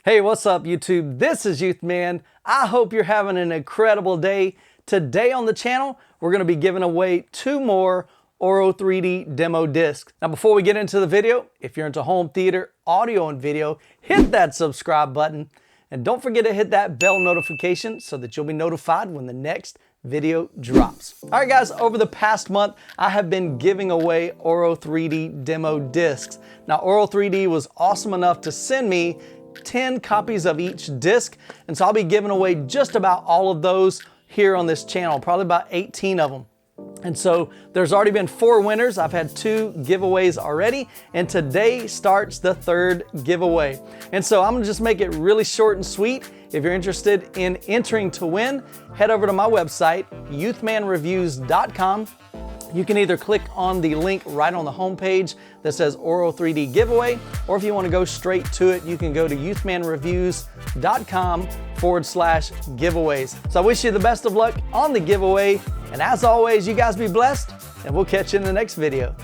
Hey, what's up YouTube? This is Youthman. I hope you're having an incredible day. Today on the channel, we're going to be giving away 2 more Auro-3D demo discs. Now before we get into the video, if you're into home theater, audio and video, hit that subscribe button and don't forget to hit that bell notification so that you'll be notified when the next video drops. All right guys, over the past month, I have been giving away Auro-3D demo discs. Now Auro-3D was awesome enough to send me 10 copies of each disc, and so I'll be giving away just about all of those here on this channel, probably about 18 of them. And so there's already been 4 winners. I've had 2 giveaways already, and today starts the 3rd giveaway. And so I'm gonna just make it really short and sweet. If you're interested in entering to win, head over to my website, youthmanreviews.com. You can either click on the link right on the homepage that says Auro-3D giveaway, or if you want to go straight to it, you can go to youthmanreviews.com/giveaways. So I wish you the best of luck on the giveaway, and as always, you guys be blessed, and we'll catch you in the next video.